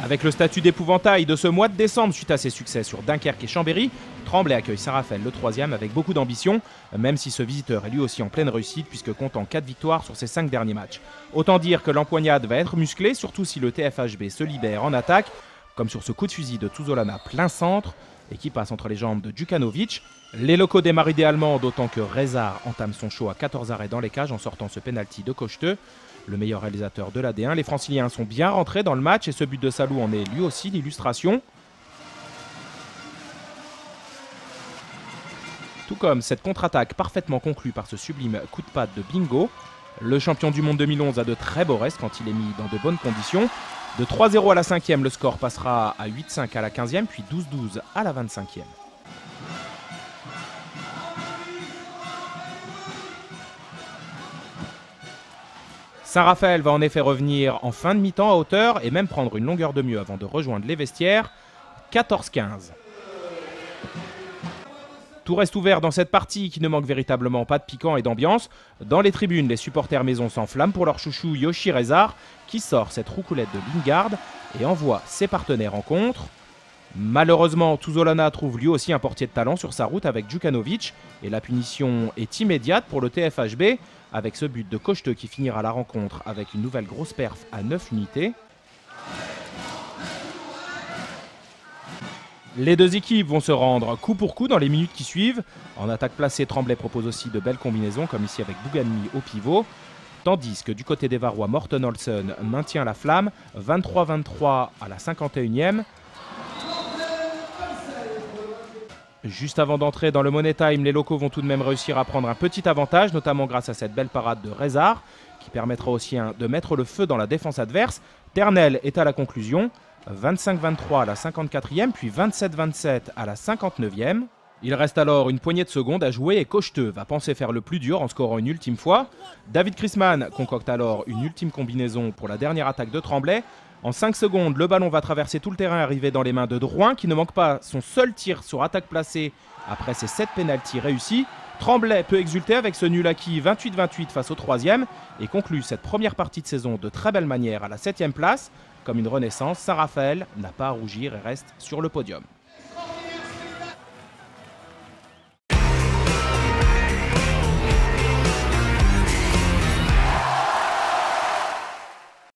Avec le statut d'épouvantail de ce mois de décembre suite à ses succès sur Dunkerque et Chambéry, Tremblay accueille Saint-Raphaël le 3e avec beaucoup d'ambition, même si ce visiteur est lui aussi en pleine réussite puisque comptant 4 victoires sur ses 5 derniers matchs. Autant dire que l'empoignade va être musclée, surtout si le TFHB se libère en attaque, comme sur ce coup de fusil de Tuzolana plein centre, et qui passe entre les jambes de Djukanovic. Les locaux démarrent idéalement, d'autant que Rezar entame son show à 14 arrêts dans les cages en sortant ce pénalty de Cocheteux, le meilleur réalisateur de la D1. Les Franciliens sont bien rentrés dans le match et ce but de Salou en est lui aussi l'illustration. Tout comme cette contre-attaque parfaitement conclue par ce sublime coup de patte de Bingo. Le champion du monde 2011 a de très beaux restes quand il est mis dans de bonnes conditions. De 3-0 à la 5e, le score passera à 8-5 à la 15e, puis 12-12 à la 25e. Saint-Raphaël va en effet revenir en fin de mi-temps à hauteur et même prendre une longueur de mieux avant de rejoindre les vestiaires. 14-15. Tout reste ouvert dans cette partie qui ne manque véritablement pas de piquant et d'ambiance. Dans les tribunes, les supporters maison s'enflamment pour leur chouchou Yoshi Rezar qui sort cette roucoulette de Lingard et envoie ses partenaires en contre. Malheureusement, Tuzolana trouve lui aussi un portier de talent sur sa route avec Djukanovic et la punition est immédiate pour le TFHB avec ce but de Cocheteux qui finira la rencontre avec une nouvelle grosse perf à 9 unités. Les deux équipes vont se rendre coup pour coup dans les minutes qui suivent. En attaque placée, Tremblay propose aussi de belles combinaisons comme ici avec Bouganmi au pivot. Tandis que du côté des Varois, Morten Olsen maintient la flamme. 23-23 à la 51e. Juste avant d'entrer dans le Money Time, les locaux vont tout de même réussir à prendre un petit avantage, notamment grâce à cette belle parade de Rezar, qui permettra aussi de mettre le feu dans la défense adverse. Ternel est à la conclusion, 25-23 à la 54e, puis 27-27 à la 59e. Il reste alors une poignée de secondes à jouer et Cocheteux va penser faire le plus dur en scorant une ultime fois. David Chrisman concocte alors une ultime combinaison pour la dernière attaque de Tremblay. En 5 secondes, le ballon va traverser tout le terrain et arriver dans les mains de Drouin qui ne manque pas son seul tir sur attaque placée après ses 7 pénaltys réussis. Tremblay peut exulter avec ce nul acquis 28-28 face au 3e et conclut cette première partie de saison de très belle manière à la 7e place. Comme une renaissance, Saint-Raphaël n'a pas à rougir et reste sur le podium.